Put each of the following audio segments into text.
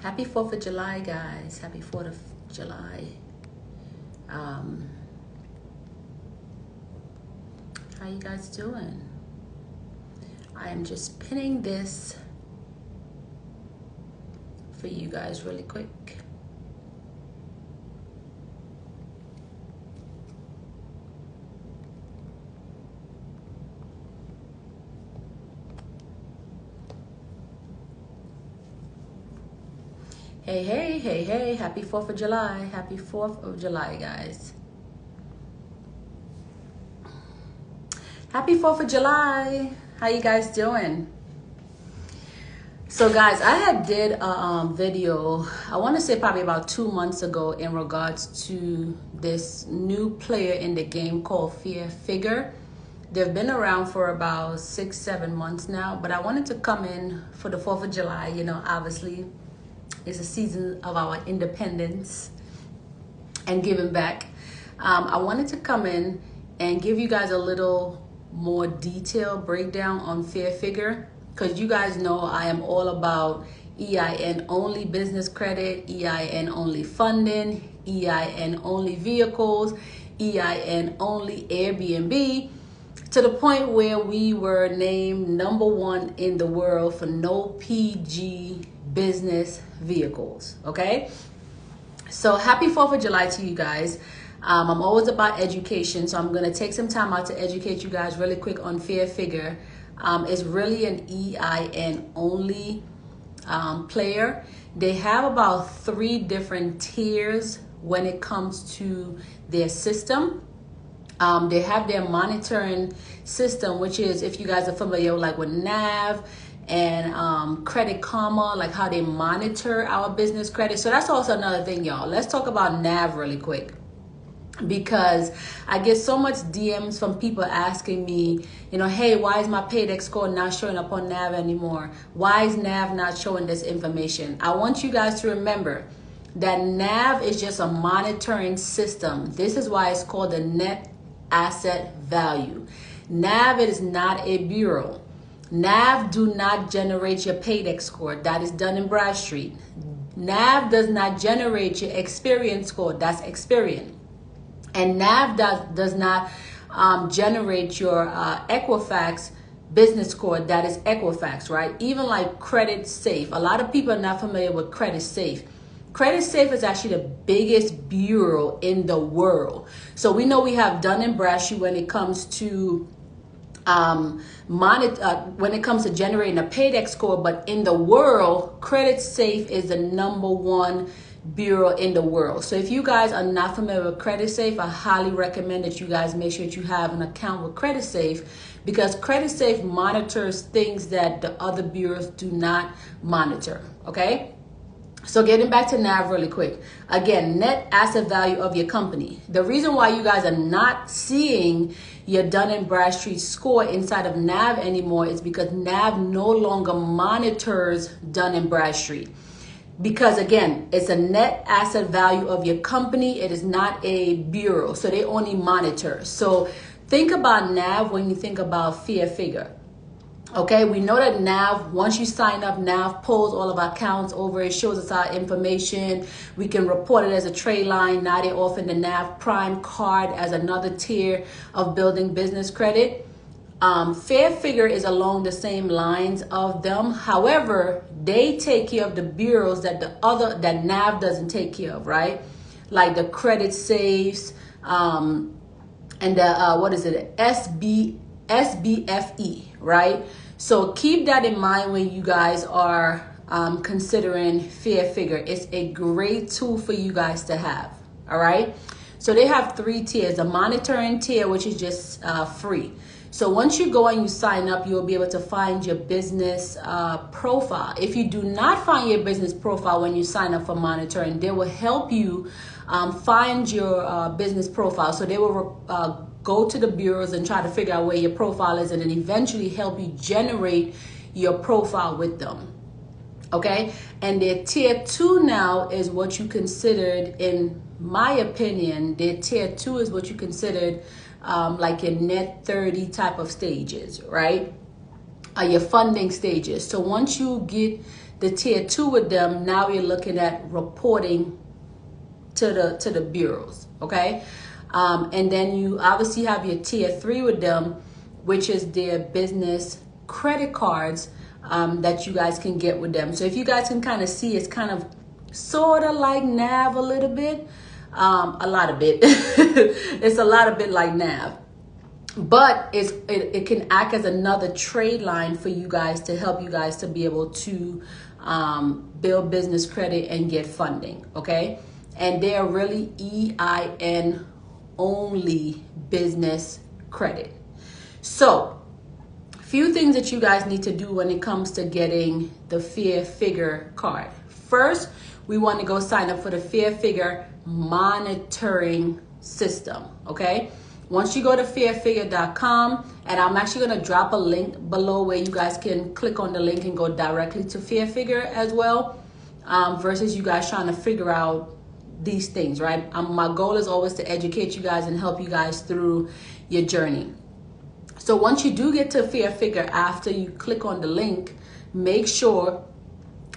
Happy 4th of July, guys. Happy 4th of July. How you guys doing? I am just pinning this for you guys really quick. Hey, happy 4th of July. Happy 4th of July, guys. Happy 4th of July. How you guys doing? So guys, I had did a video, I want to say probably about 2 months ago, in regards to this new player in the game called FairFigure. They've been around for about 6-7 months now, but I wanted to come in for the 4th of July. You know, obviously it's a season of our independence and giving back. I wanted to come in and give you guys a little more detailed breakdown on FairFigure, because you guys know I am all about EIN-only business credit, EIN-only funding, EIN-only vehicles, EIN-only Airbnb, to the point where we were named #1 in the world for no PG business vehicles. Okay, so happy 4th of July to you guys. I'm always about education, so I'm going to take some time out to educate you guys really quick on FairFigure. It's really an EIN-only player. They have about 3 different tiers when it comes to their system. They have their monitoring system, which is, if you guys are familiar with NAV and Credit Karma, like how they monitor our business credit. So that's also another thing, y'all. Let's talk about NAV really quick, because I get so much DMs from people asking me, you know, hey, why is my paydex score not showing up on NAV anymore? Why is NAV not showing this information? I want you guys to remember that NAV is just a monitoring system. This is why it's called the net asset value. NAV is not a bureau. NAV do not generate your paydex score. That is Dun Bradstreet. NAV does not generate your Experian score. That's Experian. And NAV does not generate your Equifax business score. That is Equifax, right? Even like Credit Safe. A lot of people are not familiar with Credit Safe. Credit Safe is actually the biggest bureau in the world. So we know we have Dun Bradstreet when it comes to when it comes to generating a paydex score, but in the world, Credit Safe is the #1 bureau in the world. So if you guys are not familiar with Credit Safe, I highly recommend that you guys make sure that you have an account with Credit Safe, because Credit Safe monitors things that the other bureaus do not monitor. Okay, so getting back to NAV really quick. Again, net asset value of your company. The reason why you guys are not seeing your Dun & Bradstreet score inside of NAV anymore is because NAV no longer monitors Dun & Bradstreet. Because again, it's a net asset value of your company. It is not a bureau, so they only monitor. So think about NAV when you think about FairFigure. Okay, we know that NAV, once you sign up, NAV pulls all of our accounts over. It shows us our information. We can report it as a trade line. Now they're offering the NAV Prime card as another tier of building business credit. FairFigure is along the same lines of them. However, they take care of the bureaus that that NAV doesn't take care of, right? Like the Credit Safes and the SBFE, right? So keep that in mind when you guys are considering FairFigure. It's a great tool for you guys to have. All right. So they have 3 tiers. A monitoring tier, which is just free. So once you go and you sign up, you'll be able to find your business profile. If you do not find your business profile when you sign up for monitoring, they will help you find your business profile. So they will go to the bureaus and try to figure out where your profile is, and then eventually help you generate your profile with them. Okay, and their tier 2 now is what you considered, in my opinion, their tier 2 is what you considered like your net 30 type of stages, right? Your funding stages. So once you get the tier 2 with them, now you're looking at reporting to the bureaus, okay? And then you obviously have your tier 3 with them, which is their business credit cards that you guys can get with them. So if you guys can kind of see, it's kind of sort of like NAV a little bit, a lot of bit. It's a lot of bit like NAV. But it can act as another trade line for you guys to help you guys to be able to build business credit and get funding, okay? And they are really EIN-only business credit. So, few things that you guys need to do when it comes to getting the FairFigure card. First, we want to go sign up for the FairFigure monitoring system, okay? Once you go to fairfigure.com, and I'm actually going to drop a link below where you guys can click on the link and go directly to FairFigure as well, versus you guys trying to figure out these things, right? My goal is always to educate you guys and help you guys through your journey. So once you do get to FairFigure, after you click on the link, make sure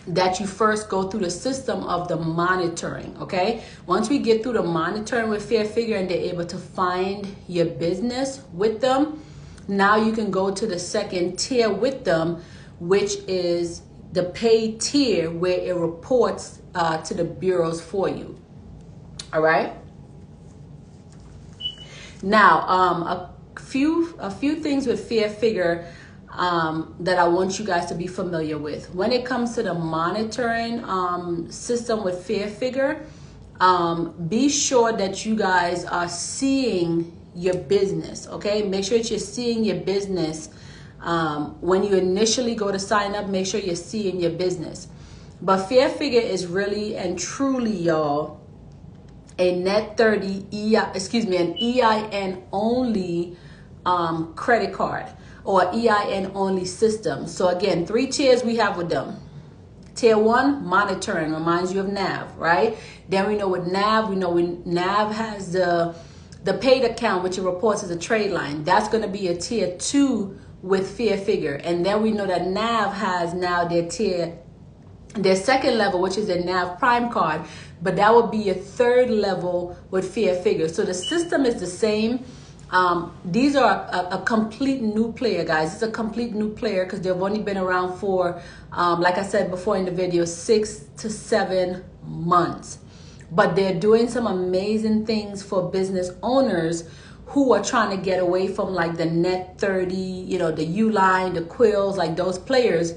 that you first go through the system of the monitoring, okay? Once we get through the monitoring with FairFigure and they're able to find your business with them, now you can go to the second tier with them, which is the paid tier where it reports to the bureaus for you, all right? Now, a few things with FairFigure that I want you guys to be familiar with. When it comes to the monitoring system with FairFigure, be sure that you guys are seeing your business, okay? Make sure that you're seeing your business. When you initially go to sign up, make sure you're seeing your business. But FairFigure is really and truly, y'all, a net 30, an EIN-only credit card, or EIN-only system. So again, 3 tiers we have with them. Tier 1, monitoring, reminds you of NAV, right? Then we know with NAV, NAV has the paid account, which it reports as a trade line. That's going to be a tier 2 with FairFigure. And then we know that NAV has now their second level, which is a NAV Prime card, but that would be a third level with FairFigure. So the system is the same. These are a complete new player, guys. It's a complete new player because they've only been around for, like I said before in the video, 6 to 7 months. But they're doing some amazing things for business owners who are trying to get away from like the net 30, you know, the Uline, the Quills, like those players.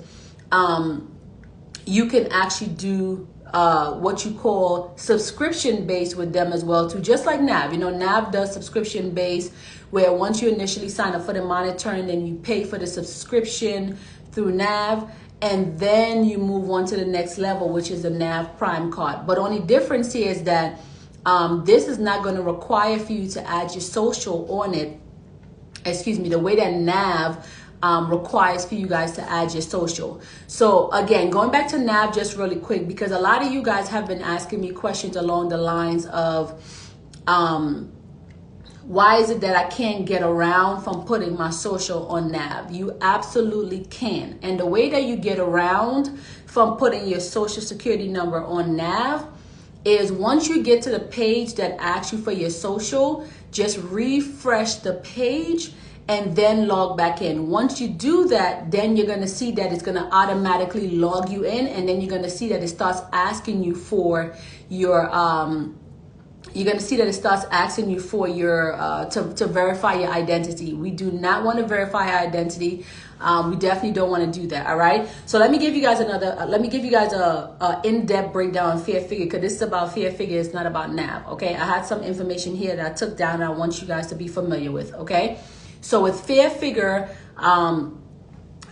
You can actually do what you call subscription based with them as well too, just like NAV. You know, NAV does subscription based, where once you initially sign up for the monitoring, then you pay for the subscription through NAV, and then you move on to the next level, which is the NAV Prime card. But only difference here is that this is not going to require for you to add your social on it. Excuse me, the way that NAV requires for you guys to add your social. So again, going back to NAV just really quick, because a lot of you guys have been asking me questions along the lines of why is it that I can't get around from putting my social on NAV? You absolutely can. And the way that you get around from putting your social security number on NAV is once you get to the page that asks you for your social, just refresh the page and then log back in. Once you do that, then you're going to see that it's going to automatically log you in, and then you're going to see that it starts asking you for your to verify your identity. We do not want to verify our identity. We definitely don't want to do that. All right. So let me give you guys a in-depth breakdown on FairFigure, because this is about FairFigure. It's not about NAV. Okay. I had some information here that I took down and I want you guys to be familiar with. Okay. So with FairFigure,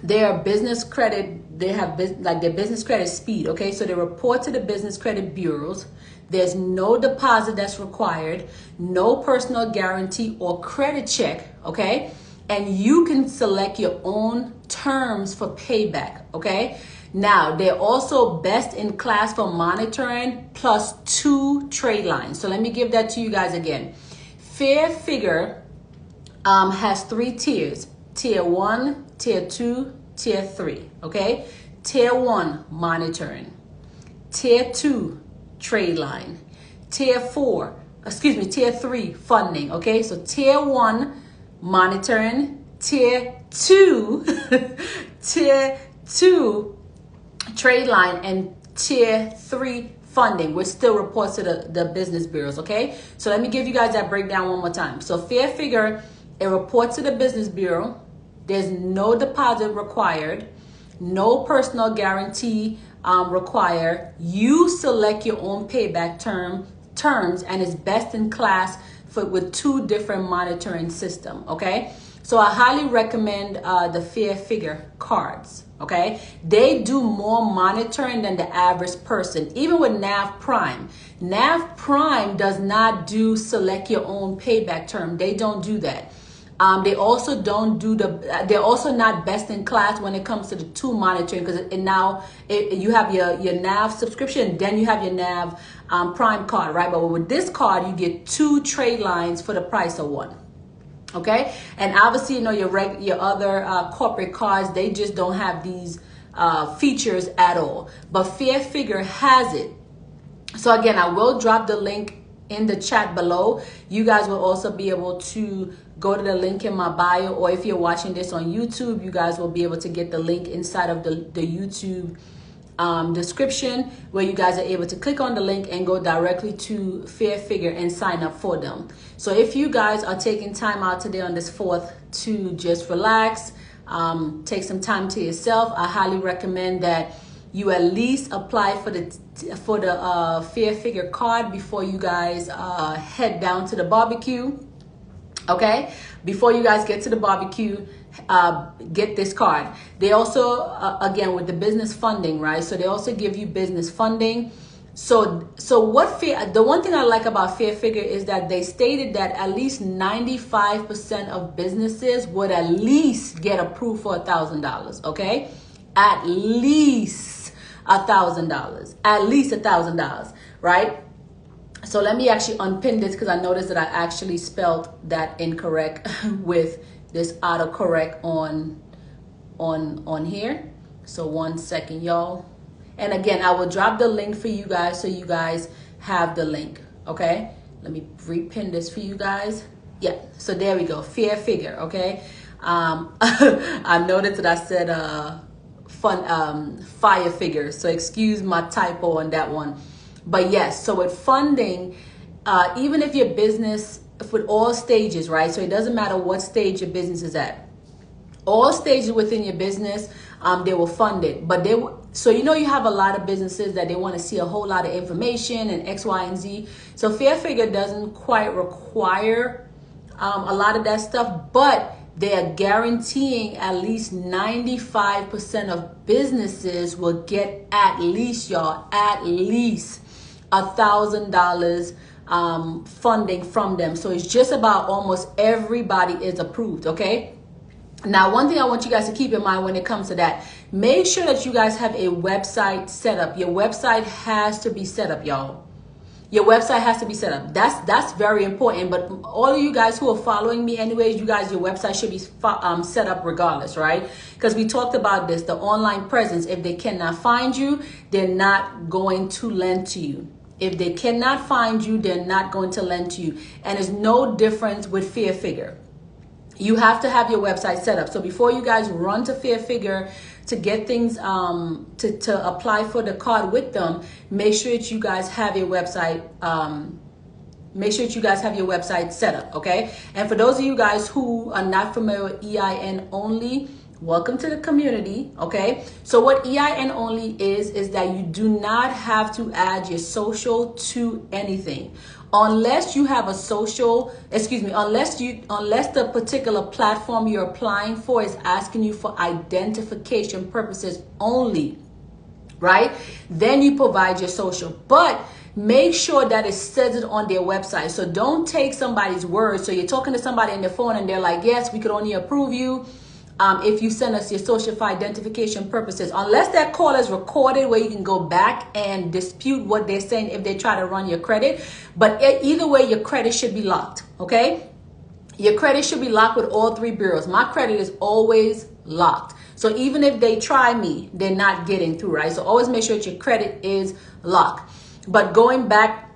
their business credit, they have their business credit speed. Okay. So they report to the business credit bureaus. There's no deposit that's required, no personal guarantee or credit check, okay? And you can select your own terms for payback, okay? Now, they're also best in class for monitoring plus 2 trade lines. So let me give that to you guys again. FairFigure has 3 tiers, tier 1, tier 2, tier 3, okay? Tier 1, monitoring. Tier 2, trade line. Tier 3, funding. Okay, so Tier 1, monitoring. Tier 2, Tier 2, trade line, and Tier 3, funding, which still reports to the business bureaus. Okay, so let me give you guys that breakdown one more time. So FairFigure, it reports to the business bureau. There's no deposit required, no personal guarantee required. You select your own payback terms, and it's best in class with 2 different monitoring system. Okay, so I highly recommend the FairFigure cards. Okay, they do more monitoring than the average person. Even with NAV Prime does not do select your own payback term. They don't do that. They also don't do they're also not best in class when it comes to the 2 monitoring, because you have your NAV subscription, then you have your NAV Prime card, right? But with this card, you get 2 trade lines for the price of 1. Okay, and obviously, your other corporate cards, they just don't have these features at all. But FairFigure has it. So again, I will drop the link in the chat below. You guys will also be able to go to the link in my bio, or if you're watching this on YouTube, you guys will be able to get the link inside of the YouTube description, where you guys are able to click on the link and go directly to FairFigure and sign up for them. So if you guys are taking time out today on this 4th to just relax, take some time to yourself, I highly recommend that you at least apply for the FairFigure card before you guys head down to the barbecue. Okay, before you guys get to the barbecue, get this card. They also, again, with the business funding, right? So they also give you business funding. So the one thing I like about FairFigure is that they stated that at least 95% of businesses would at least get approved for $1,000. Okay, at least $1,000. At least $1,000, right? So let me actually unpin this, because I noticed that I actually spelled that incorrect with this autocorrect on here. So 1 second, y'all. And again, I will drop the link for you guys, so you guys have the link. Okay, let me repin this for you guys. Yeah, so there we go, FairFigure. Okay, I noticed that I said FireFigure, so excuse my typo on that one. But yes, so with funding, even if your business, with all stages, right? So it doesn't matter what stage your business is at. All stages within your business, they will fund it. But so you have a lot of businesses that they want to see a whole lot of information and X, Y, and Z. So FairFigure doesn't quite require a lot of that stuff, but they are guaranteeing at least 95% of businesses will get at least, y'all, at least $1,000 funding from them. So it's just about almost everybody is approved. Okay, now one thing I want you guys to keep in mind when it comes to that, make sure that you guys have a website set up. Your website has to be set up, y'all. Your website has to be set up. That's very important. But all of you guys who are following me anyways, you guys, your website should be set up regardless, right? Because we talked about this, the online presence. If they cannot find you, they're not going to lend to you. If they cannot find you, they're not going to lend to you. And there's no difference with FairFigure. You have to have your website set up. So before you guys run to FairFigure to get things, to apply for the card with them, make sure that you guys have your website, set up, okay? And for those of you guys who are not familiar with EIN-Only, welcome to the community, okay? So what EIN-Only is that you do not have to add your social to anything. Unless you have a social, unless the particular platform you're applying for is asking you for identification purposes only, right? Then you provide your social. But make sure that it says it on their website. So don't take somebody's word. So you're talking to somebody on their phone and they're like, yes, we could only approve you if you send us your social for identification purposes. Unless that call is recorded where you can go back and dispute what they're saying if they try to run your credit. But either way, your credit should be locked, okay? Your credit should be locked with all 3 bureaus. My credit is always locked. So even if they try me, they're not getting through, right? So always make sure that your credit is locked. But going back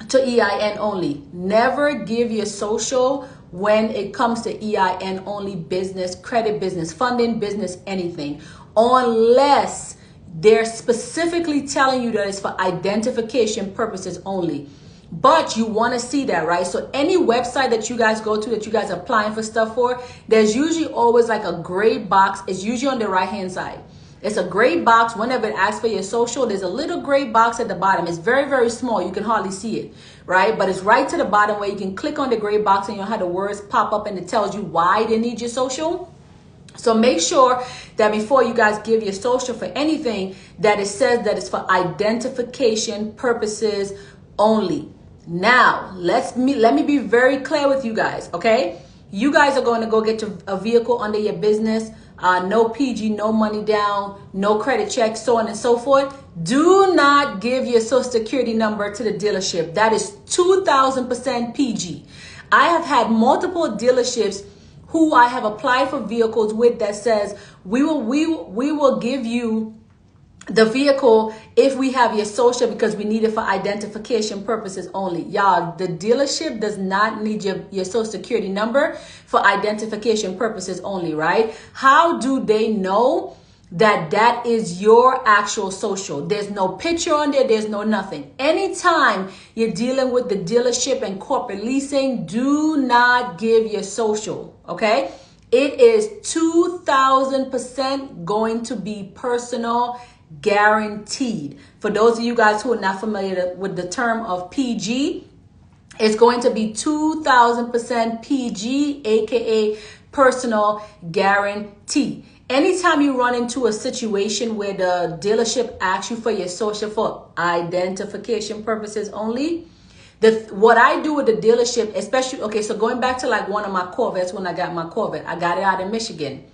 to EIN only, never give your social when it comes to EIN only business, credit, business funding, business, anything, unless they're specifically telling you that it's for identification purposes only. But you want to see that, right? So any website that you guys go to, that you guys are applying for stuff for, there's usually always like a gray box. It's usually on the right hand side. It's a gray box. Whenever it asks for your social, there's a little gray box at the bottom. It's very, very small. You can hardly see it, right? But it's right to the bottom where you can click on the gray box and you'll have the words pop up and it tells you why they need your social. So make sure that before you guys give your social for anything, that it says that it's for identification purposes only. Now, let me be very clear with you guys, okay? You guys are going to go get a vehicle under your business, no PG, no money down, no credit check, so on and so forth. Do not give your social security number to the dealership. That is 2000% PG. I have had multiple dealerships who I have applied for vehicles with that says we will give you the vehicle if we have your social because we need it for identification purposes only. Y'all, the dealership does not need your social security number for identification purposes only, right? How do they know that that is your actual social? There's no picture on there. There's no nothing. Anytime you're dealing with the dealership and corporate leasing, do not give your social, okay? It is 2000% going to be personal, guaranteed. For those of you guys who are not familiar with the term of PG, it's going to be 2000% PG, aka personal guarantee. Anytime you run into a situation where the dealership asks you for your social for identification purposes only, what I do with the dealership, especially, okay, so going back to like one of my Corvettes, when I got my Corvette, I got it out in Michigan.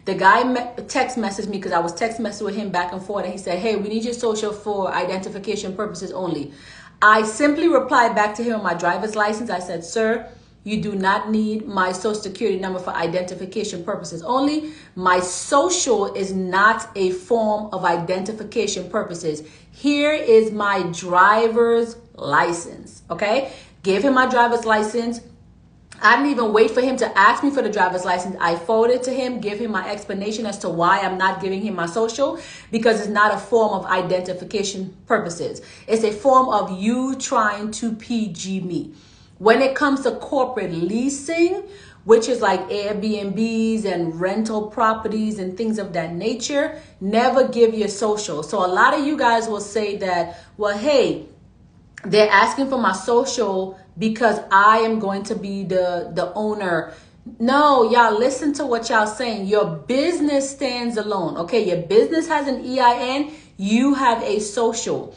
The guy text messaged me because I was text messaging with him back and forth, and he said, hey, we need your social for identification purposes only. I simply replied back to him on my driver's license. I said, sir, you do not need my social security number for identification purposes only. My social is not a form of identification purposes. Here is my driver's license, okay? Gave him my driver's license. I didn't even wait for him to ask me for the driver's license. I forwarded to him, give him my explanation as to why I'm not giving him my social, because it's not a form of identification purposes. It's a form of you trying to PG me. When it comes to corporate leasing, which is like Airbnbs and rental properties and things of that nature, never give your social. So a lot of you guys will say that, well, hey, they're asking for my social because I am going to be the owner. No, y'all, listen to what y'all saying. Your business stands alone, okay? Your business has an EIN. You have a social.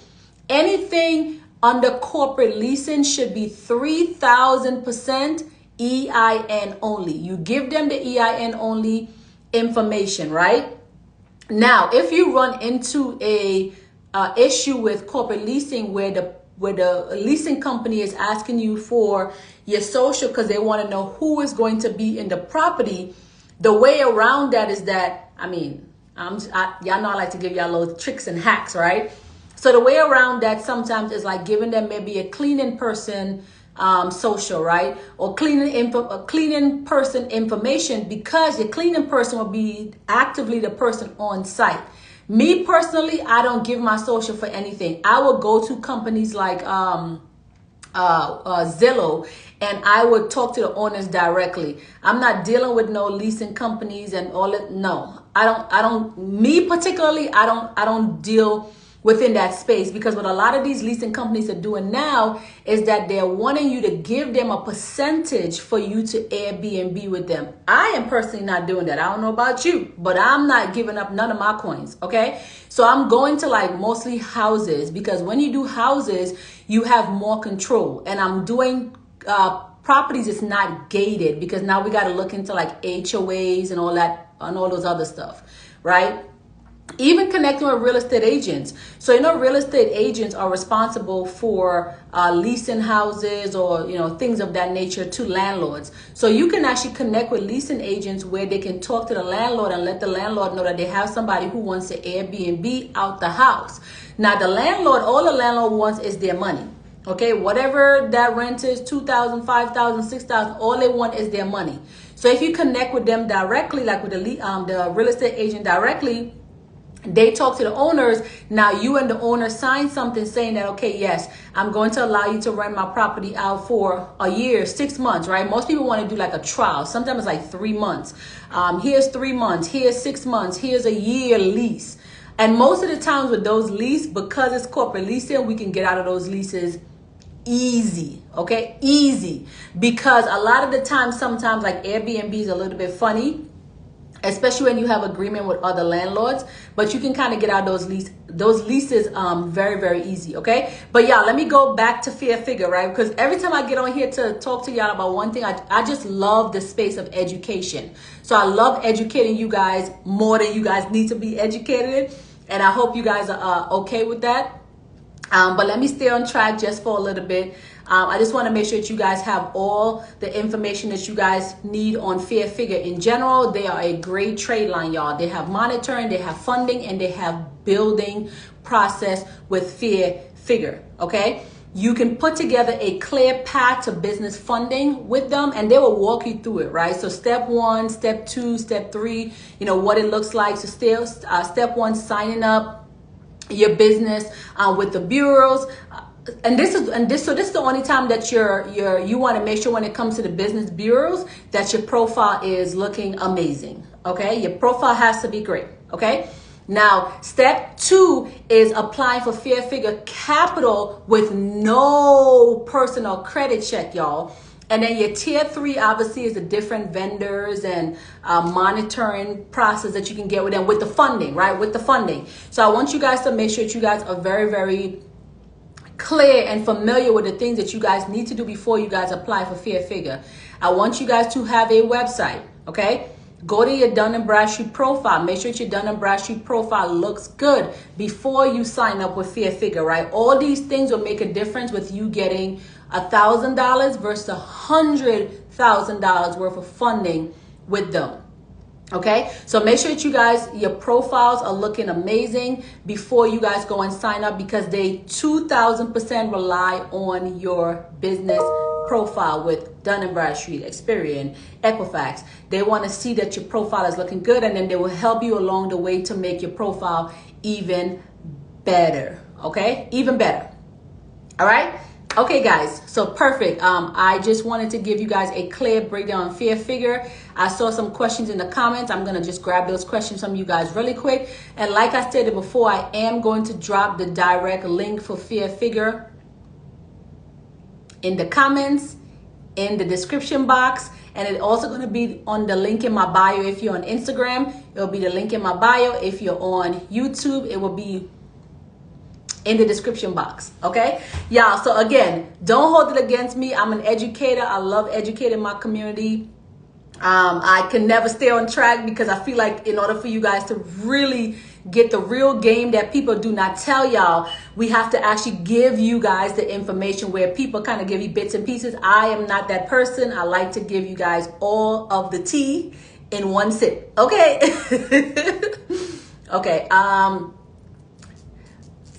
Anything under corporate leasing should be 3000% EIN only. You give them the EIN only information, right? Now, if you run into a issue with corporate leasing where the leasing company is asking you for your social because they want to know who is going to be in the property, the way around that is that, I mean, y'all know I like to give y'all little tricks and hacks, right? So the way around that sometimes is like giving them maybe a cleaning person social, right? Or cleaning person information, because your cleaning person will be actively the person on site. Me personally, I don't give my social for anything. I will go to companies like Zillow, and I would talk to the owners directly. I'm not dealing with no leasing companies and all that. No, I don't. Me particularly, I don't deal within that space, because what a lot of these leasing companies are doing now is that they're wanting you to give them a percentage for you to Airbnb with them. I am personally not doing that. I don't know about you, but I'm not giving up none of my coins, okay? So I'm going to like mostly houses, because when you do houses, you have more control. And I'm doing properties it's not gated, because now we got to look into like HOAs and all that and all those other stuff, right? Even connecting with real estate agents. So, real estate agents are responsible for leasing houses or, things of that nature to landlords. So you can actually connect with leasing agents where they can talk to the landlord and let the landlord know that they have somebody who wants to Airbnb out the house. Now, the landlord, all the landlord wants is their money. Okay, whatever that rent is, $2,000, $5,000, $6,000, all they want is their money. So if you connect with them directly, like with the real estate agent directly, they talk to the owners. Now you and the owner sign something saying that, okay, yes, I'm going to allow you to rent my property out for a year, 6 months, right? Most people want to do like a trial. Sometimes it's like 3 months. Here's 3 months. Here's 6 months. Here's a year lease. And most of the times with those leases, because it's corporate leasing, we can get out of those leases easy. Okay, easy. Because a lot of the time, sometimes like Airbnb is a little bit funny, especially when you have agreement with other landlords, but you can kind of get out those leases very, very easy. Okay, but yeah, let me go back to FairFigure, right? Because every time I get on here to talk to y'all about one thing, I just love the space of education. So I love educating you guys more than you guys need to be educated, and I hope you guys are okay with that. But let me stay on track just for a little bit. I just want to make sure that you guys have all the information that you guys need on FairFigure. In general, they are a great trade line, y'all. They have monitoring, they have funding, and they have building process with FairFigure, okay? You can put together a clear path to business funding with them, and they will walk you through it, right? So step 1, step 2, step 3, what it looks like. So still, step 1, signing up your business with the bureaus, and this is the only time that you want to make sure when it comes to the business bureaus that your profile is looking amazing. Okay, your profile has to be great. Okay, now step 2 is applying for FairFigure Capital with no personal credit check, y'all. And then your tier 3 obviously is the different vendors and monitoring process that you can get with them with the funding, right? With the funding. So I want you guys to make sure that you guys are very, very clear and familiar with the things that you guys need to do before you guys apply for FairFigure. I want you guys to have a website, okay? Go to your Dun Bradstreet profile. Make sure that your Dun Bradstreet profile looks good before you sign up with FairFigure, right? All these things will make a difference with you getting $1,000 versus $100,000 worth of funding with them. Okay, so make sure that you guys, your profiles are looking amazing before you guys go and sign up, because they 2,000% rely on your business profile with Dun Bradstreet, Experian, Equifax. They want to see that your profile is looking good, and then they will help you along the way to make your profile even better. Okay, even better. All right. Okay, guys, so perfect. I just wanted to give you guys a clear breakdown on FairFigure. I saw some questions in the comments. I'm going to just grab those questions from you guys really quick. And like I stated before, I am going to drop the direct link for FairFigure in the comments, in the description box. And it's also going to be on the link in my bio. If you're on Instagram, it will be the link in my bio. If you're on YouTube, it will be in the description box. Okay, y'all, so again, don't hold it against me. I'm an educator. I love educating my community. I can never stay on track, because I feel like in order for you guys to really get the real game that people do not tell y'all, we have to actually give you guys the information where people kind of give you bits and pieces. I am not that person. I like to give you guys all of the tea in one sip. Okay. Okay,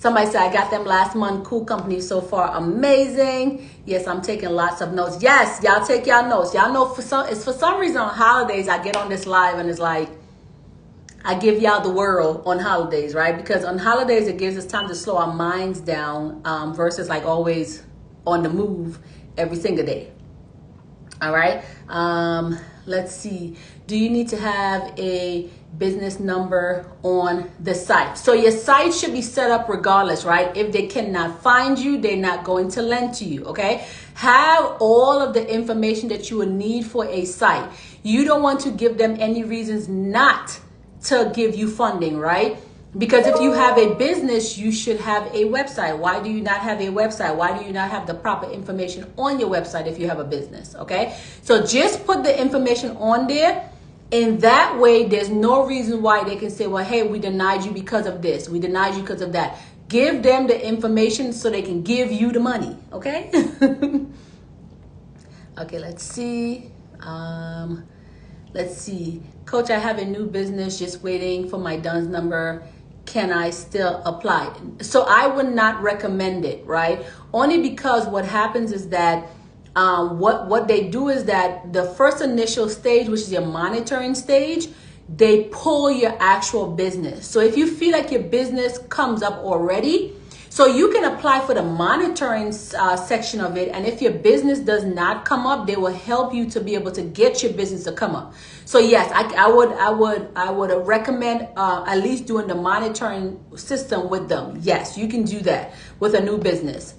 somebody said, I got them last month. Cool company so far. Amazing. Yes, I'm taking lots of notes. Yes, y'all take y'all notes. Y'all know for some reason on holidays, I get on this live and it's like, I give y'all the world on holidays, right? Because on holidays, it gives us time to slow our minds down versus like always on the move every single day. All right. Let's see. Do you need to have a business number on the site? So your site should be set up regardless, right? If they cannot find you, they're not going to lend to you, okay? Have all of the information that you will need for a site. You don't want to give them any reasons not to give you funding, right? Because if you have a business, you should have a website. Why do you not have a website? Why do you not have the proper information on your website if you have a business, okay? So just put the information on there. In that way, there's no reason why they can say, well, hey, we denied you because of this. We denied you because of that. Give them the information so they can give you the money, okay? Okay, let's see. Let's see. Coach, I have a new business, just waiting for my DUNS number. Can I still apply? So I would not recommend it, right? Only because what happens is that what they do is that the first initial stage, which is your monitoring stage, they pull your actual business. So if you feel like your business comes up already, so you can apply for the monitoring section of it. And if your business does not come up, they will help you to be able to get your business to come up. So yes, I would recommend at least doing the monitoring system with them. Yes, you can do that with a new business.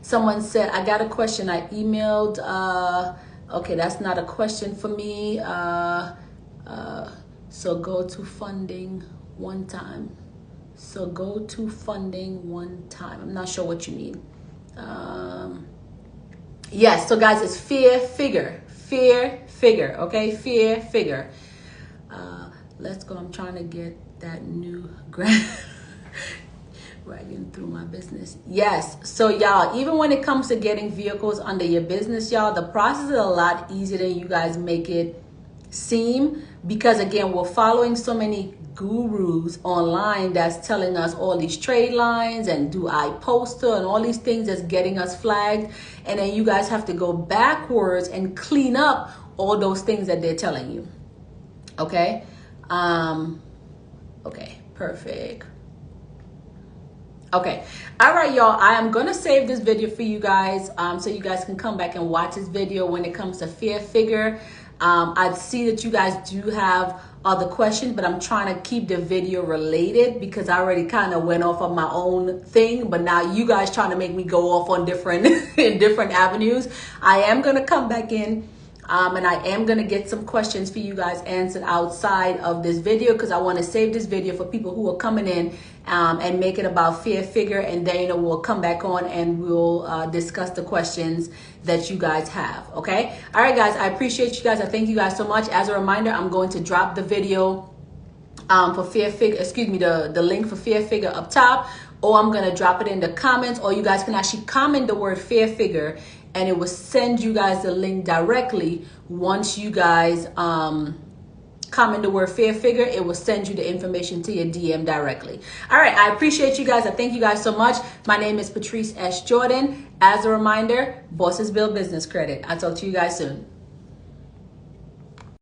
Someone said, I got a question. I emailed, okay, that's not a question for me. So go to funding one time. So go to funding one time. I'm not sure what you mean. Yes, so guys, it's FairFigure. FairFigure, okay? FairFigure. Let's go. I'm trying to get that new grant. Dragging through my business. Yes. So y'all, even when it comes to getting vehicles under your business, y'all, the process is a lot easier than you guys make it seem, because again, we're following so many gurus online that's telling us all these trade lines and do I poster and all these things that's getting us flagged, and then you guys have to go backwards and clean up all those things that they're telling you. Okay. Okay, perfect. Okay. All right, y'all. I am going to save this video for you guys so you guys can come back and watch this video when it comes to FairFigure. I see that you guys do have other questions, but I'm trying to keep the video related because I already kind of went off on my own thing, but now you guys trying to make me go off on different in different avenues. I am going to come back in and I am going to get some questions for you guys answered outside of this video, because I want to save this video for people who are coming in and make it about FairFigure, and then we'll come back on and we'll discuss the questions that you guys have. Okay. All right, guys, I appreciate you guys. I thank you guys so much. As a reminder, I'm going to drop the video for FairFigure, excuse me, the link for FairFigure up top, or I'm going to drop it in the comments, or you guys can actually comment the word FairFigure and it will send you guys the link directly. Once you guys comment the word FairFigure, it will send you the information to your DM directly. All right, I appreciate you guys. I thank you guys so much. My name is Patrice S. Jordan. As a reminder, bosses build business credit. I'll talk to you guys soon.